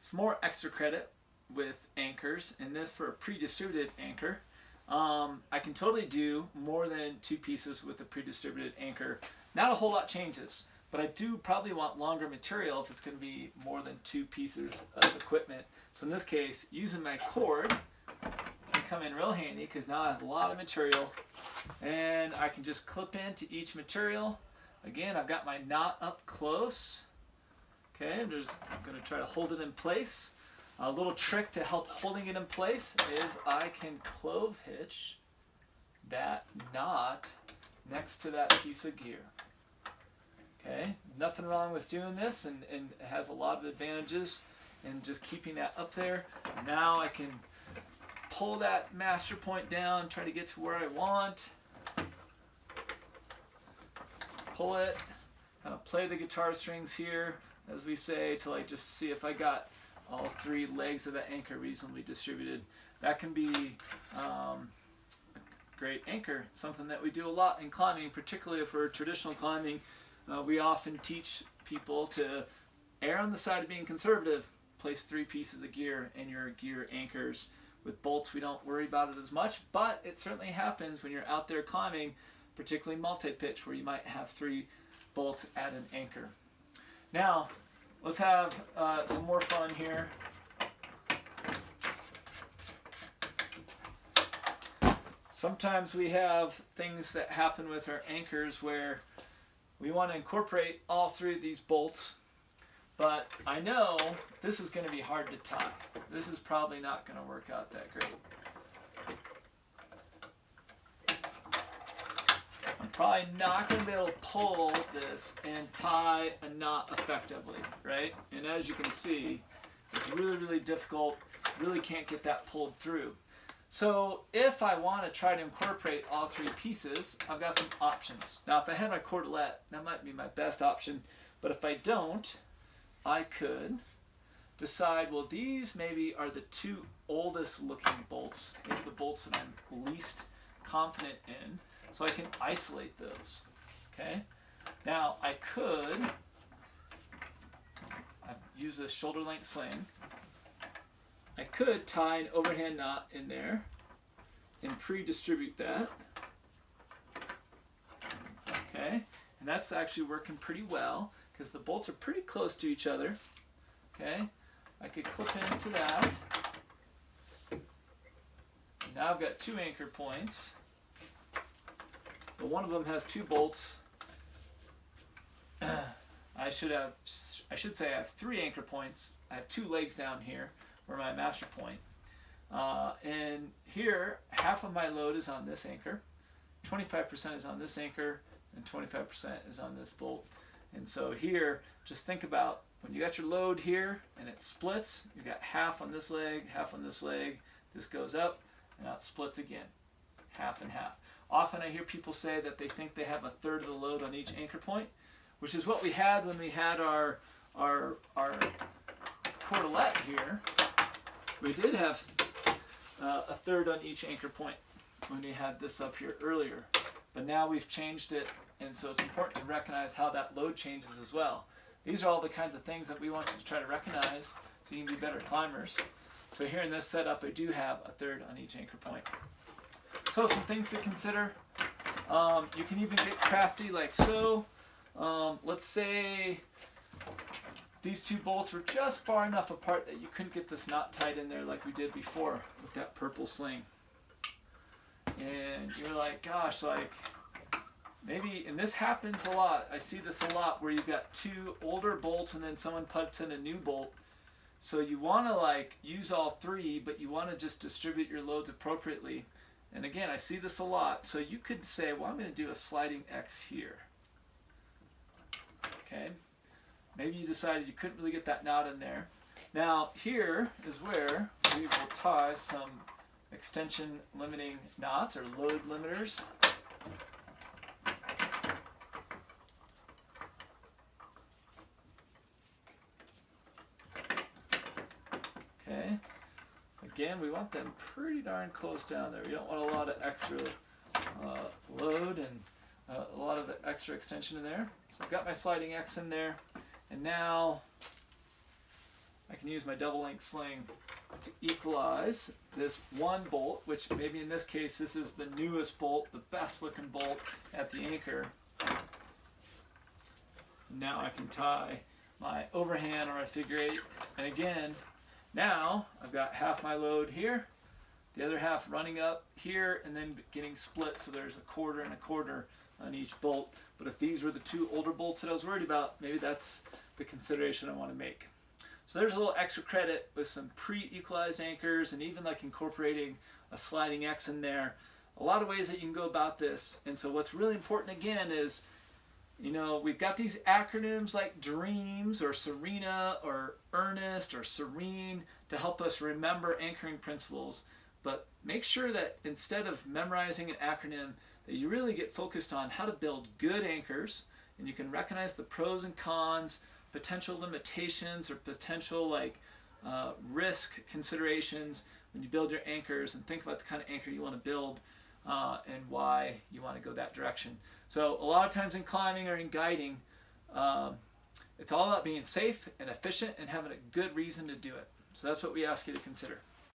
some more extra credit with anchors, and this for a pre-distributed anchor. I can totally do more than 2 pieces with a pre-distributed anchor. Not a whole lot changes, but I do probably want longer material if it's going to be more than 2 pieces of equipment. So in this case, using my cord can come in real handy because now I have a lot of material, and I can just clip into each material. Again, I've got my knot up close. Okay, I'm going to try to hold it in place. A little trick to help holding it in place is I can clove hitch that knot next to that piece of gear. Okay, nothing wrong with doing this, and it has a lot of advantages in just keeping that up there. Now I can pull that master point down, try to get to where I want. Pull it, kind of play the guitar strings here, as we say, till I just see if I got all 3 legs of the anchor reasonably distributed. That can be a great anchor. It's something that we do a lot in climbing, particularly for traditional climbing. We often teach people to err on the side of being conservative. Place 3 pieces of gear in your gear anchors. With bolts, we don't worry about it as much, but it certainly happens when you're out there climbing, particularly multi-pitch, where you might have 3 bolts at an anchor. Now, let's have some more fun here. Sometimes we have things that happen with our anchors where we want to incorporate all 3 of these bolts, but I know this is going to be hard to tie. This is probably not going to work out that great. I'm probably not going to be able to pull this and tie a knot effectively, right? And as you can see, it's really, really difficult. Really can't get that pulled through. So if I want to try to incorporate all 3 pieces, I've got some options. Now, if I had my cordelette, that might be my best option. But if I don't, I could decide, well, these maybe are the 2 oldest looking bolts, maybe the bolts that I'm least confident in. So I can isolate those, okay? Now I could use this shoulder length sling. I could tie an overhand knot in there and pre-distribute that, okay? And that's actually working pretty well because the bolts are pretty close to each other, okay? I could clip into that. Now I've got 2 anchor points. But one of them has 2 bolts. I should say I have 3 anchor points. I have 2 legs down here where my master point. And here, half of my load is on this anchor, 25% is on this anchor, and 25% is on this bolt. And so here, just think about when you got your load here and it splits, you got half on this leg, half on this leg. This goes up, and now it splits again, half and half. Often I hear people say that they think they have a third of the load on each anchor point, which is what we had when we had our cordelette here. We did have a third on each anchor point when we had this up here earlier. But now we've changed it, and so it's important to recognize how that load changes as well. These are all the kinds of things that we want you to try to recognize so you can be better climbers. So here in this setup, I do have a third on each anchor point. So some things to consider. You can even get crafty like so. Let's say these 2 bolts were just far enough apart that you couldn't get this knot tied in there like we did before with that purple sling. And you're like, gosh, like maybe, and this happens a lot. I see this a lot where you've got 2 older bolts and then someone puts in a new bolt. So you want to like use all 3, but you want to just distribute your loads appropriately. And again, I see this a lot. So you could say, well, I'm going to do a sliding X here. Okay. Maybe you decided you couldn't really get that knot in there. Now, here is where we will tie some extension limiting knots or load limiters. Okay. Again, we want them pretty darn close down there. We don't want a lot of extra load and a lot of extra extension in there. So I've got my sliding X in there. And now I can use my double link sling to equalize this one bolt, which maybe in this case this is the newest bolt, the best looking bolt at the anchor. Now I can tie my overhand or my figure eight, and again, now I've got half my load here, the other half running up here, and then getting split, so there's a quarter and a quarter on each bolt. But if these were the two older bolts that I was worried about, maybe that's the consideration I want to make. So there's a little extra credit with some pre-equalized anchors, and even like incorporating a sliding X in there. A lot of ways that you can go about this. And so what's really important again is, you know, we've got these acronyms like DREAMS or Serena or Earnest or Serene to help us remember anchoring principles. But make sure that instead of memorizing an acronym, that you really get focused on how to build good anchors, and you can recognize the pros and cons, potential limitations or potential risk considerations when you build your anchors, and think about the kind of anchor you want to build and why you want to go that direction. So a lot of times in climbing or in guiding, it's all about being safe and efficient and having a good reason to do it. So that's what we ask you to consider.